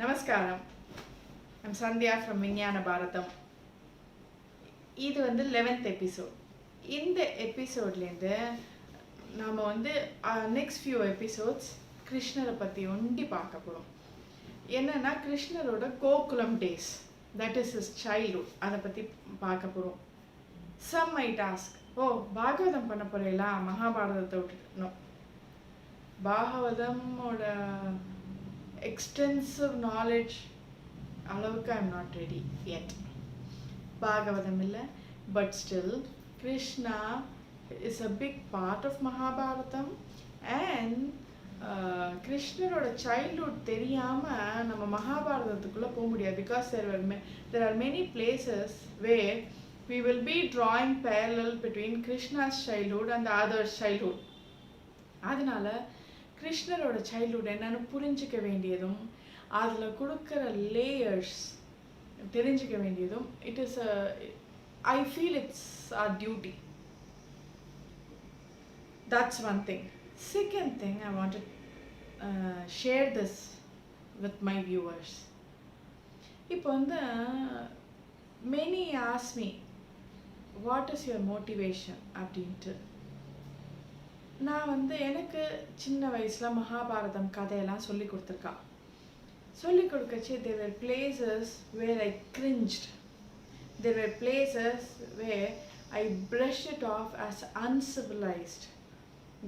நமஸ்காரம். I'm Sandhya from விஞ்ஞான பாரதம். இது 11th எபிசோட். இந்த எபிசோட்லேருந்து நாம் நெக்ஸ்ட் ஃபியூ எபிசோட்ஸ் கிருஷ்ணரை பற்றி ஒண்டி பார்க்க போகிறோம். என்னென்னா கிருஷ்ணரோட Gokulam days, that is his childhood, அதை பற்றி பார்க்க போகிறோம். சம் மைட் ஆஸ்க், பாகவதம் பண்ண போகிறீங்களா? மகாபாரதத்தை விட்டுட்டோம். பாகவதமோட extensive knowledge அளவுக்கு I'm not ready yet. Bhagavatam இல்லை, but still Krishna is a big part of Mahabharatam and கிருஷ்ணரோட சைல்ட்ஹுட் தெரியாமல் நம்ம மகாபாரதத்துக்குள்ளே போக முடியாது. Because there are many places where we will be drawing parallel between Krishna's childhood and the others' childhood. அதனால கிருஷ்ணரோட childhood என்னன்னு புரிஞ்சிக்க வேண்டியதும் அதில் கொடுக்குற லேயர்ஸ் தெரிஞ்சிக்க வேண்டியதும் I feel it's our duty. That's one thing. Second thing, I want to share this with my viewers. இப்போ many ask me, what is your motivation அப்படின்ட்டு. நான் எனக்கு சின்ன வயசில் மகாபாரதம் கதையெல்லாம் சொல்லி கொடுத்துருக்கா. சொல்லி கொடுக்கச்சு there were places where I cringed. There were places where I brushed it off as uncivilized.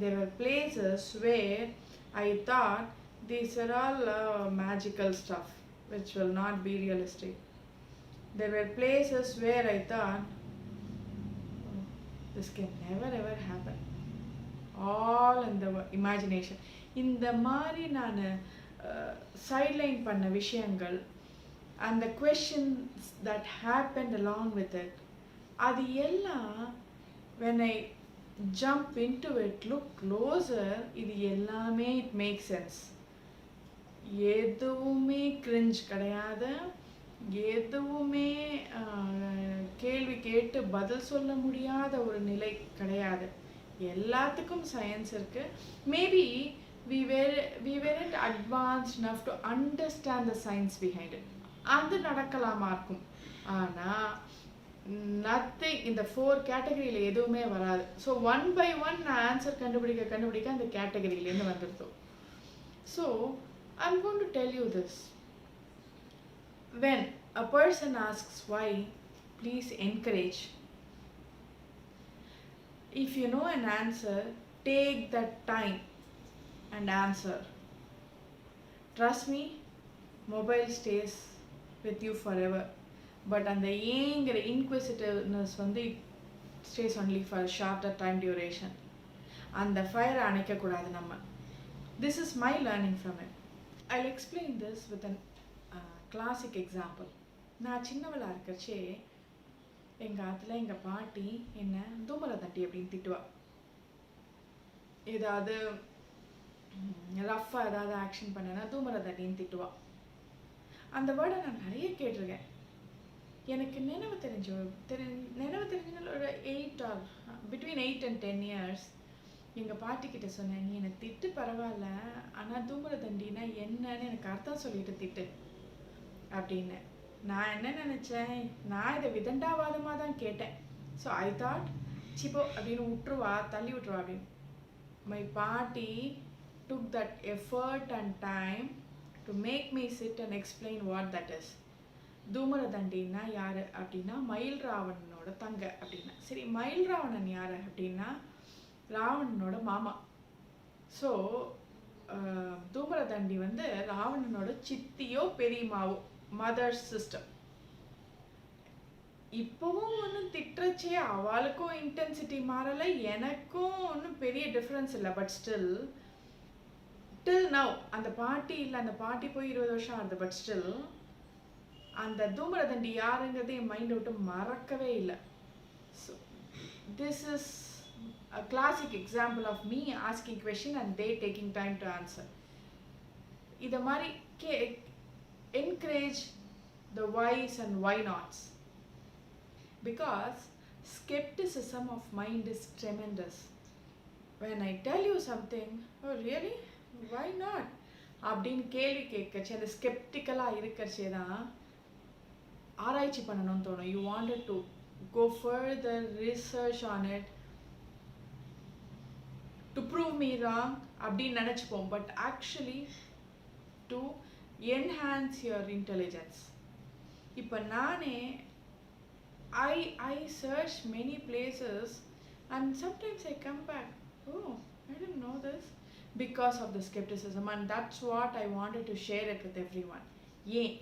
There were places where I thought these are all magical stuff which will not be realistic. There were places where I thought, this can never ever happen. All in the imagination. இந்த மாதிரி நான் sideline பண்ண விஷயங்கள், அந்த questions that happened along with it, அது எல்லாம் when I jump into it, look closer, இது எல்லாமே it makes sense. எதுவுமே cringe கிடையாது, எதுவுமே கேள்வி கேட்டு பதில் சொல்ல முடியாத ஒரு நிலை கிடையாது. எல்லாத்துக்கும் சயின்ஸ் இருக்கு. Maybe we weren't advanced enough to understand the science behind it. அது நடக்கலாமா இருக்கும். ஆனால் நத்திங், இந்த 4 கேட்டகரியில் எதுவுமே வராது. ஸோ 1 by 1 நான் ஆன்சர் கண்டுபிடிக்க அந்த கேட்டகரியிலேருந்து வந்துடுதோம். So I'm going to tell you this. When a person asks why, please encourage. If you know an answer, take that time and answer. Trust me, mobile stays with you forever. But அந்த ஏங்கிற inquisitiveness stays only for a shorter time duration. அந்த ஃபயரை அணைக்கக்கூடாது நம்ம. This is my learning from it. I'll explain this with an classic example. நான் சின்னவளாக இருக்கச்சே எங்கள் ஆற்றுல எங்கள் பாட்டி என்ன தூமரை தட்டி அப்படின்னு திட்டுவா. ஏதாவது ரஃப்பாக ஏதாவது ஆக்ஷன் பண்ணேன்னா தூமரை தட்டின்னு திட்டுவா. அந்த வேர்டை நான் நிறைய கேட்டிருக்கேன். எனக்கு நினைவு தெரிஞ்ச ஒரு 8 or between 8 and 10 years எங்கள் பாட்டிக்கிட்ட சொன்னேன், நீ என்னை திட்டு பரவாயில்ல, ஆனால் தூமரை தண்டினா என்னன்னு எனக்கு அர்த்தம் சொல்லிட்டு திட்டு அப்படின்னு. நான் என்ன நினச்சேன், நான் இதை விதண்டாவாதமாக தான் கேட்டேன். ஸோ ஐ தாட் சிப்போ அப்படின்னு தள்ளி விட்டுருவா அப்படின்னு. மை பாட்டி took that effort and time to make me sit and explain what that is. தூமர தண்டின்னா யார் அப்படின்னா மயில் ராவணனோட தங்க அப்படின்னா. சரி, மயில் ராவணன் யார் அப்படின்னா ராவணனோட மாமா. ஸோ தூமர தண்டி ராவணனோட சித்தியோ பெரியமாவோ, மதர் சிஸ்டர். இப்போவும் ஒன்றும் திட்டுறச்சே அவளுக்கும் இன்டென்சிட்டி மாறலை, எனக்கும் ஒன்றும் பெரிய டிஃப்ரென்ஸ் இல்லை. பட் ஸ்டில் டில் நவ் அந்த பாட்டி இல்லை, அந்த பாட்டி போய் 20 வருஷம் ஆகுது. பட் ஸ்டில் அந்த தூமரதண்டி யாருங்கிறது என் மைண்டை விட்டு மறக்கவே இல்லை. So this is a classic example of me asking question and they taking time to answer. இதை மாதிரி encourage the whys and why nots, because skepticism of mind is tremendous. When I tell you something, oh really, why not, அப்படின்னு கேள்வி கேட்கச்சு அந்த ஸ்கெப்டிக்கலாக இருக்கச்சே தான் ஆராய்ச்சி பண்ணணும்னு தோணும். You wanted to go further research on it to prove me wrong அப்படின்னு நினச்சிப்போம். But actually to enhance your intelligence. இப்போ நானே I search many places and sometimes I come back, oh, I didn't know this, because of the skepticism, and that's what I wanted to share it with everyone. Yeah,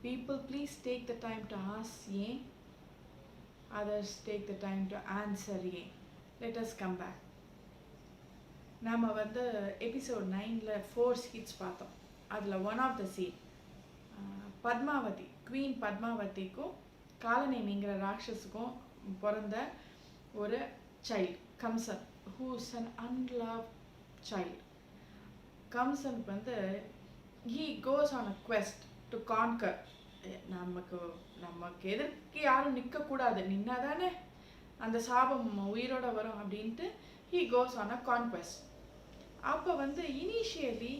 people please take the time to ask yeah, others take the time to answer yeah. Let us come back. நாம வந்து episode 9ல 4 seats பார்த்தோம். அதில் one of the seat Padmavati, queen பத்மாவதிக்கும் காலநேமிங்கிற ராட்சஸுக்கும் பிறந்த ஒரு child Kamsan, whose an unlove child. கம்சனுக்கு வந்து he goes on a quest to conquer. நமக்கு எதிர்க்கு யாரும் நிற்கக்கூடாது, நின்னா தானே அந்த சாபம் உயிரோட வரும் அப்படின்ட்டு he goes on a conquest. அப்போ வந்து initially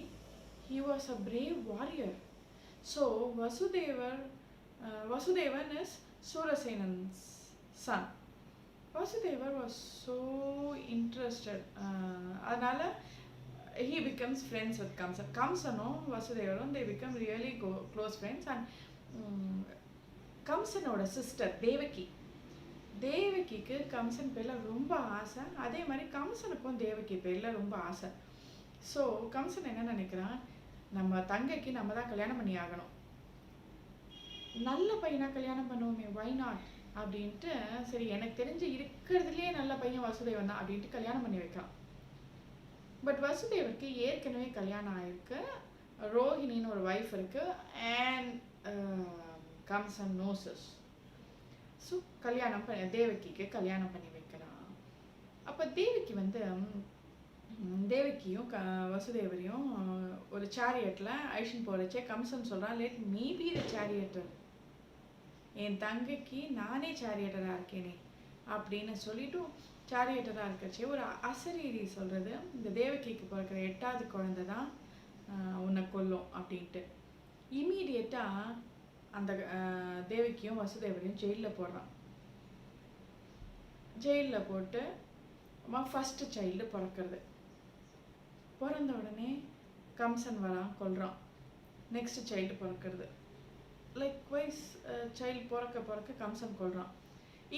he was a brave warrior. So Vasudevan is Surasenan's son. Vasudeva was so interested. அதனால he becomes friends with Kamsa. Kamsaனும் Vasudevaரும் they become really close friends. And கம்சனோட sister தேவகிக்கு கம்சன் பேரில் ரொம்ப ஆசை. அதே மாதிரி கம்சனுக்கும் தேவகி பேரில் ரொம்ப ஆசை. ஸோ கம்சன் என்ன நினைக்கிறான், நம்ம தங்கைக்கு நம்ம தான் கல்யாணம் பண்ணி ஆகணும், நல்ல பையனாக கல்யாணம் பண்ணுவோமே, வை நாட் அப்படின்ட்டு. சரி, எனக்கு தெரிஞ்சு இருக்கிறதுலே நல்ல பையன் வசுதேவன் தான் அப்படின்ட்டு கல்யாணம் பண்ணி வைக்கிறான். பட் வசுதேவருக்கு ஏற்கனவே கல்யாணம் ஆயிருக்கு, ரோஹிணின்னு ஒரு ஒய்ஃப் இருக்கு, அண்ட் கம்சன் நோசஸ். ஸோ தேவகிக்கு கல்யாணம் பண்ணி வைக்கிறான். அப்போ தேவகி வந்து தேவகியும் வசுதேவரையும் ஒரு சேரியட்டில் ஐஷன் போகிறச்சே கம்சன் சொல்கிறான், லெட் மீ பி த சேரியட்டர், என் தங்கைக்கு நானே சேரியட்டராக இருக்கேனே அப்படின்னு சொல்லிட்டு சேரியட்டராக இருக்கச்சே ஒரு அசரீரி சொல்கிறது, இந்த தேவகிக்கு பிறக்கிற 8வது குழந்தை தான் உன்னை கொல்லும் அப்படின்ட்டு. இமீடியட்டாக அந்த தேவகியும் வசுதேவரையும் ஜெயிலில் போடுறான். ஜெயிலில் போட்டு ஃபஸ்ட்டு சைல்டு பிறக்கிறது. பிறந்த உடனே கம்சன் வரான், கொல்றான். நெக்ஸ்ட் சைல்டு பிறக்கிறது. லைக் வைஸ் சைல்டு பிறக்க கம்சன் கொல்றான்.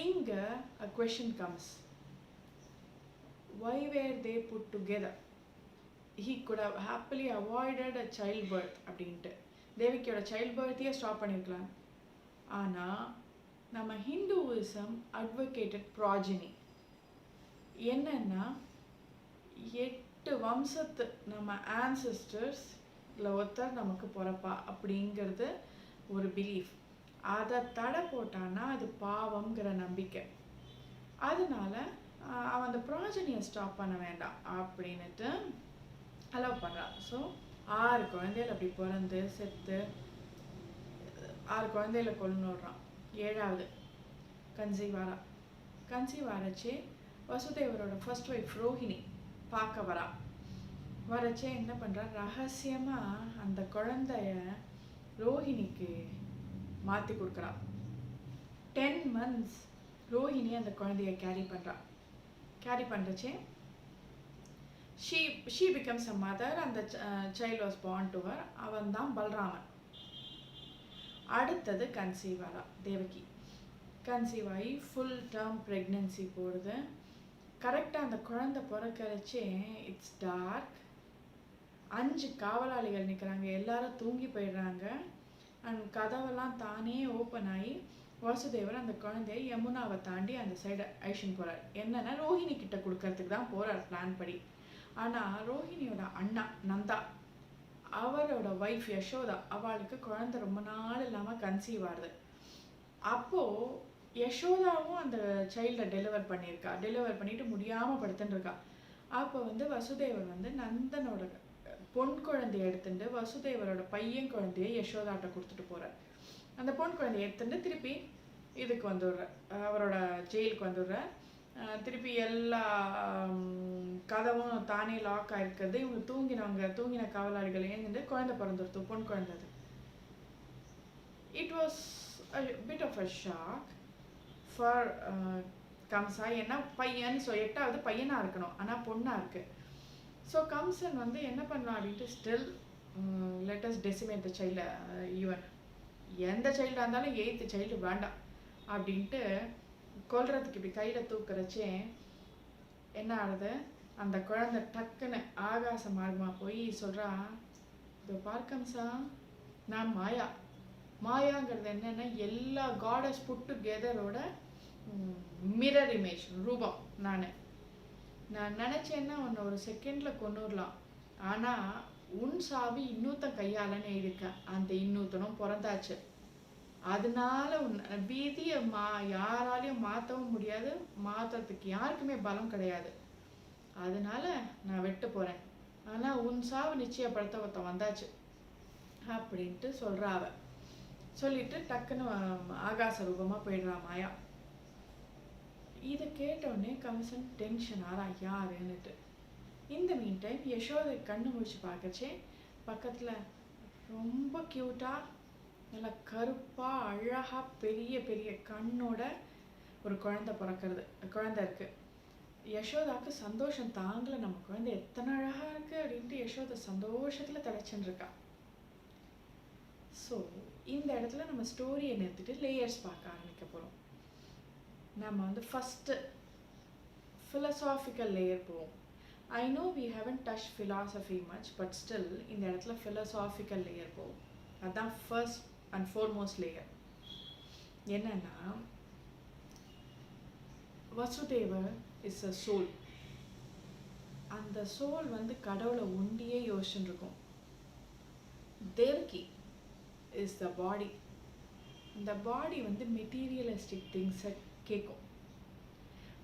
இங்கே a question comes, why were they put together? He could have happily avoided a childbirth அப்படின்ட்டு தேவகியோட சைல்ட் பர்த்தையே ஸ்டாப் பண்ணியிருக்கலாம். ஆனால் நம்ம ஹிந்துவிசம் அட்வொகேட்டட் ப்ராஜினி என்னன்னா, 8 வம்சத்து நம்ம ஆன்சஸ்டர்ஸில் ஒருத்தர் நமக்கு பிறப்பா அப்படிங்கிறது ஒரு பிலீஃப். அதை தடை போட்டான்னா அது பாவம்ங்கிற நம்பிக்கை. அதனால அவன் அந்த ப்ராஜனியை ஸ்டாப் பண்ண வேண்டாம் அப்படின்னுட்டு அலோவ் பண்ணுறான். ஸோ 6 குழந்தைகள் அப்படி பிறந்து செத்து 6 குழந்தைகளை கொண்டு விடுறான். 7வது கன்சீவ் ஆரச்சே வசுதேவரோட ஃபர்ஸ்ட் ஒய்ஃப் ரோஹிணி பார்க்க வரச்சே என்ன பண்ணுறா, ரகசியமாக அந்த குழந்தைய ரோஹிணிக்கு மாற்றி கொடுக்குறா. 10 months ரோஹிணி அந்த குழந்தைய carry பண்ணுறச்சே she becomes a mother and the child was born to her. அவன் தான் பல்ராமன். அடுத்தது கன்சீவ் ஆகிறா தேவகி. கன்சீவ் ஆகி ஃபுல் டேர்ம் ப்ரெக்னென்சி போடுது. கரெக்டாக அந்த குழந்தை பிறக்கறச்சே இட்ஸ் டார்க். 5 காவலாளிகள் நிற்கிறாங்க, எல்லாரும் தூங்கி போயிடுறாங்க. அண்ட் கதவெல்லாம் தானே ஓப்பன் ஆகி வாசுதேவர் அந்த குழந்தைய யமுனாவை தாண்டி அந்த சைடை ஐஷன் போகிறார். என்னென்னா ரோஹிணி கிட்ட கொடுக்கறதுக்கு தான் போகிறார் பிளான் படி. ஆனால் ரோஹிணியோட அண்ணா நந்தா, அவரோட ஒய்ஃப் யசோதா, அவளுக்கு குழந்தை ரொம்ப நாள் இல்லாமல் கன்சீவ் ஆகுது. அப்போது யசோதாவும் அந்த சைல்டை டெலிவர் பண்ணிட்டு முடியாமல் படுத்துட்டுருக்கா. அப்போ வசுதேவர் நந்தனோட பொன் குழந்தைய எடுத்துட்டு வசுதேவரோட பையன் குழந்தைய யசோதாட்ட கொடுத்துட்டு போகிறார். அந்த பொன் குழந்தைய எடுத்துட்டு திருப்பி இதுக்கு வந்துடுற, அவரோட ஜெயிலுக்கு வந்துடுற. திருப்பி எல்லா கதவும் தானே லாக் ஆகிருக்கிறது, இவங்க தூங்கின காவலாளிகள் ஏன்னு குழந்தை பிறந்துருத்து, பொன் குழந்தது. It was bit of a shock for Kamsa. ஏன்னா பையன், ஸோ 8வது பையனாக இருக்கணும், ஆனால் பொண்ணாக இருக்குது. ஸோ கம்சன் வந்து என்ன பண்ணலாம் அப்படின்ட்டு, still let's decimate the child, even எந்த சைல்டாக இருந்தாலும் 8th சைல்டு வேண்டாம் அப்படின்ட்டு கொல்றதுக்கு இப்படி கையில் தூக்குறச்சே என்ன ஆகுது, அந்த குழந்தை டக்குன்னு ஆகாச மார்க்கமாக போய் சொல்கிறா, இதோ பார்க்கம்சா, நான் மாயா. மாயாங்கிறது என்னென்னா எல்லா காடஸ் புட் டுகெதரோட மிரர் இமேஜ், ரூபம். நான் நினச்சேன்னா உன்னை ஒரு செகண்டில் கொண்டுடலாம், ஆனால் உன் சாவி இன்னொருத்தன் கையாலன்னு இருக்கேன், அந்த இன்னொருத்தனும் பிறந்தாச்சு. அதனால விதியை யாராலையும் மாற்றவும் முடியாது, மாற்றத்துக்கு யாருக்குமே பலம் கிடையாது. அதனால நான் வெட்டு போகிறேன், ஆனால் உன் சாவு நிச்சயப்படுத்த ஒருத்தன் வந்தாச்சு அப்படின்ட்டு சொல்கிறா. அவ சொல்லிட்டு டக்குன்னு ஆகாச ரூபமாக போயிடுறா மாயா. இதை கேட்டோடனே கம்சன் டென்ஷன் ஆறா யாருன்னுட்டு. இந்த மீன் டைம் யசோதை கண்ணு முடிச்சு பார்க்கச்சே பக்கத்தில் ரொம்ப க்யூட்டாக நல்லா கருப்பாக அழகாக பெரிய பெரிய கண்ணோட ஒரு குழந்தை இருக்குது. யசோதாவுக்கு சந்தோஷம் தாங்கலை, நம்ம குழந்தை எத்தனை அழகாக இருக்குது அப்படின்ட்டு யசோதை சந்தோஷத்தில் தலைச்சுன்னு இருக்கா. ஸோ இந்த இடத்துல நம்ம ஸ்டோரியை நிறுத்திட்டு லேயர்ஸ் பார்க்க ஆரம்பிக்க போகிறோம். நம்ம வந்து ஃபஸ்ட்டு philosophical layer போவோம். I know we haven't touched philosophy much, but still இந்த இடத்துல philosophical layer போவோம். அதான் first and foremost layer. என்னன்னா, வசுதேவ is a soul. அந்த சோல் வந்து கடவுளை ஒண்டியே யோசிச்சுட்டு இருக்கும். Devaki is the body. இந்த பாடி வந்து மெட்டீரியலிஸ்டிக் திங்ஸை கேட்கும்.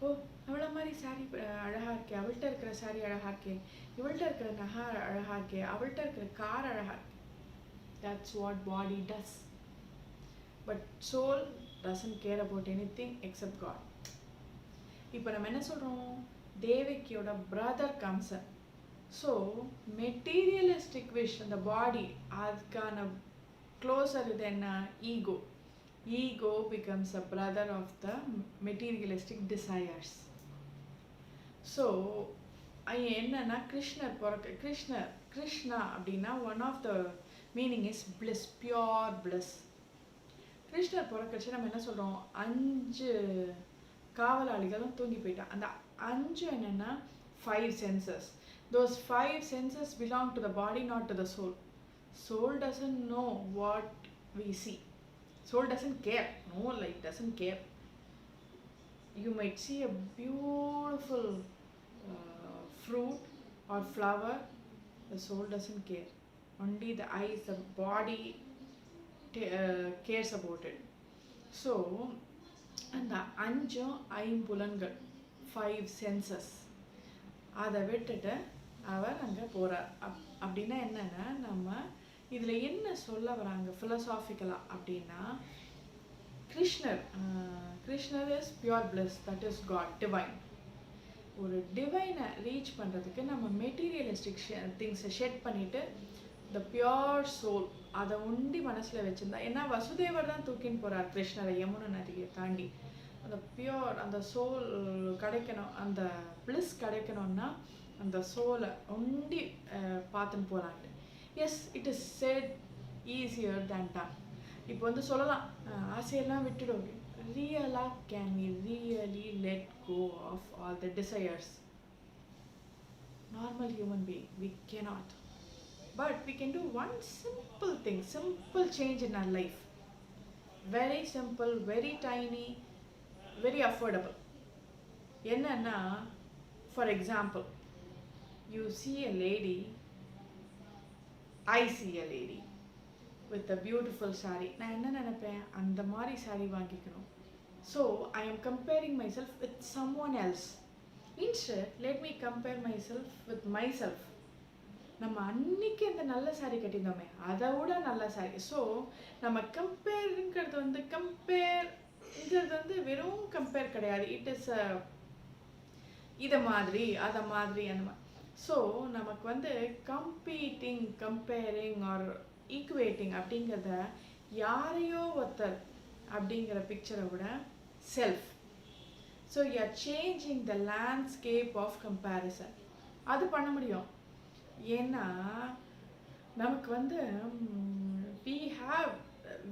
ஓ, அவளை மாதிரி சாரி அழகாக இருக்கே, அவள்கிட்ட இருக்கிற சாரி அழகாக இருக்கே, இவள்கிட்ட இருக்கிற நகை அழகாக இருக்கே, அவள்கிட்ட இருக்கிற கார் அழகாக இருக்கு. That's what body does. But soul doesn't care about anything except God. இப்போ நம்ம என்ன சொல்கிறோம், தேவகியோட brother Kamsan. So materialistic wish அந்த பாடி, அதுக்கான க்ளோசர் இது என்ன, ego. Ego becomes a brother of the materialistic desires. So என்னன்னா கிருஷ்ணா அப்படின்னா one of the meaning is bliss, pure bliss. கிருஷ்ணர் பிறக்கச்சு நம்ம என்ன சொல்கிறோம், 5 காவலாளிகளும் தூங்கி போயிட்டான். அந்த 5 என்னென்னா 5 senses. Those 5 senses belong to the body, not to the soul. Soul doesn't know what we see. Soul doesn't care. No, like doesn't care. You might see a beautiful fruit or flower. The soul doesn't care. Only the eyes, the body cares about it. So, அந்த 5 ஐம்புலன்கள், 5 senses, அதை விட்டுட்டு அவர் அங்கே போகிறார். அப்படின்னா என்னென்னா, நம்ம இதில் என்ன சொல்ல வராங்க ஃபிலசாஃபிக்கலாக அப்படின்னா, Krishnar is pure bliss, that is God, divine. ஒரு டிவைனை ரீச் பண்ணுறதுக்கு நம்ம மெட்டீரியலிஸ்டிக் திங்ஸை ஷெட் பண்ணிவிட்டு த பியோர் சோல் அதை ஒண்டி மனசில் வச்சுருந்தா, ஏன்னா வசுதேவர் தான் தூக்கின்னு போகிறார் கிருஷ்ணரை யமுனை நதியை தாண்டி. அந்த பியோர் அந்த சோல் கிடைக்கணும், அந்த பிளிஸ் கிடைக்கணும்னா அந்த சோலை ஒண்டி பார்த்துன்னு போகிறாங்க. Yes, it is said easier than done. இப்போ வந்து சொல்லலாம், ஆசையெல்லாம் விட்டுடும். ரியலாக can we really let go of all the desires? Normal human being, we cannot. But we can do one simple thing, simple change in our life. Very simple, very tiny, very affordable. என்னன்னா, for example, you see a lady, I see a lady with a beautiful saree. நான் என்ன நினைப்பேன், அந்த மாதிரி saree வாங்கிக்கணும். So I am comparing myself with someone else. Instead, let me compare myself with myself. நம்ம அன்னைக்கு அந்த நல்ல saree கட்டியிருந்தோமே, அதை விட நல்ல saree. ஸோ நம்ம கம்பேருங்கிறது வந்து வெறும் கம்பேர் கிடையாது. இட் இஸ் இதை மாதிரி அதை மாதிரி அந்த மாதிரி. ஸோ நமக்கு வந்து கம்பீட்டிங், கம்பேரிங் ஆர் ஈக்குவேட்டிங் அப்படிங்கிறத யாரையோ ஒருத்தர் அப்படிங்கிற பிக்சரை விட self. So you are changing the landscape of comparison. அது பண்ண முடியும். ஏன்னா நமக்கு வந்து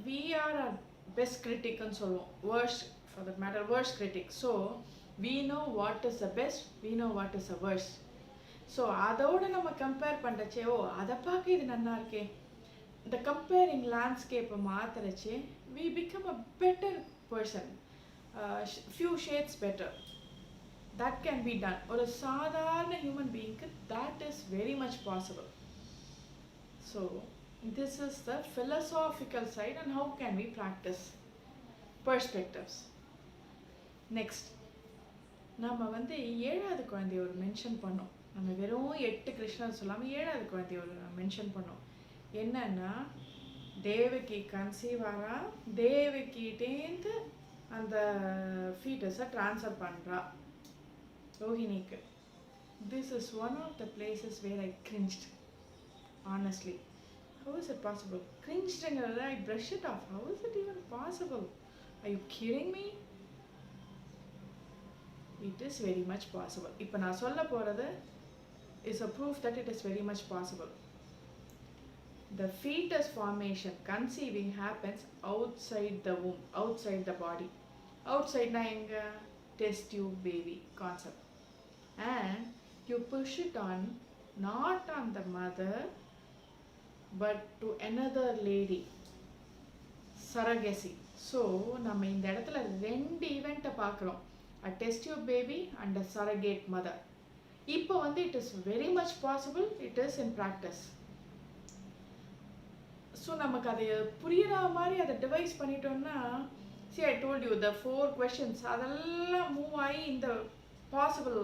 we are our best critic ன்னு சொல்லுவோம், worst for that matter, worst critic. So we know what is the best, we know what is the worst. So அதோட நம்ம கம்பேர் பண்ணுறச்சே, ஓ அதை பார்க்க இது நல்லா இருக்கே, இந்த comparing லேண்ட்ஸ்கேப்பை மாற்றுறச்சே we become a better person, few shades better. That can be done. ஒரு சாதாரண human பீயிங்க்கு that is very much possible. So this is the philosophical side and how can we practice perspectives. Next, நம்ம வந்து 7வது குழந்தைய ஒரு mention பண்ணோம். நம்ம வெறும் 8 கிருஷ்ணர் சொல்லாமல் 7வது குழந்தைய ஒரு மென்ஷன் பண்ணோம். என்னன்னா தேவகி கன்சீவ் ஆகிறா, தேவகிட்டேந்து அந்த ஃபீட்டஸை ட்ரான்ஸ்ஃபர் பண்ணுறா ரோஹிணிக்கு. This is one of the places where I cringed, honestly. How is it possible? Cringed, I brush it off. How is it even possible? Are you kidding me? It is very much possible. இப்போ நான் சொல்ல போகிறது is a proof that it is very much possible. The fetus formation, conceiving, happens outside the womb, outside the body. Outside na enga test tube baby concept. And you push it on, not on the mother, but to another lady. Surrogacy. So நம்ம இந்த இடத்துல 2 ஈவெண்ட்டை பார்க்குறோம், a test tube baby and a surrogate mother. இப்போ வந்து it is very much possible, it is in practice. So நமக்கு அதை புரியுற மாதிரி அதை டிவைஸ் பண்ணிட்டோம்னா, see I told you the 4 questions அதெல்லாம் மூவ் ஆகி இந்த பாசிபிள்,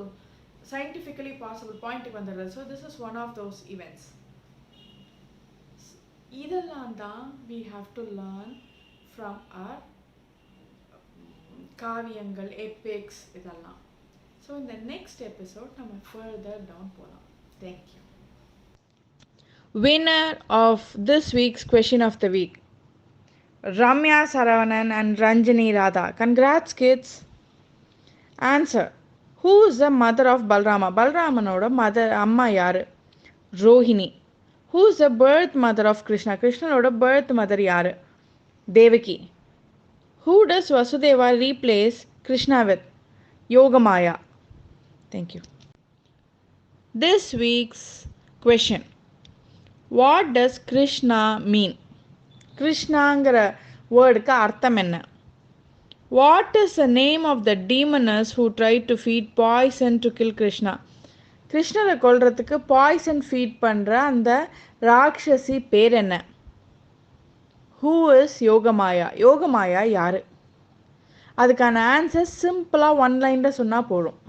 சயின்டிஃபிக்கலி பாசிபிள் பாயிண்ட்டுக்கு வந்துடுறது. So this is one of those events. இதெல்லாம் தான் we have to learn from our காவியங்கள், எபிக்ஸ் இதெல்லாம். ஸோ இந்த நெக்ஸ்ட் எபிசோட் நம்ம ஃபர்தர் டவுன் போகலாம். Thank you. Winner of this week's question of the week, Ramya Saravanan and Ranjani Radha. Congrats kids. Answer: who is the mother of Balrama? Balramanoda mother amma yaru? Rohini. Who is the birth mother of Krishna? Krishnanoda birth mother yaru? Devaki. Who does Vasudeva replace Krishna with? Yogamaya. Thank you. This week's question: what does Krishna mean? Krishnaங்கிற வேர்டுக்கு அர்த்தம் என்ன? What is the name of the demoness who tried to feed poison to kill Krishna? கிருஷ்ணரை கொல்றதுக்கு poison feet பண்ணுற அந்த ராட்சசி பேர் என்ன? Who is Yogamaya? Yogamaya யாரு? அதுக்கான ஆன்சர் சிம்பிளாக 1 லைனில் சொன்னால் போதும்.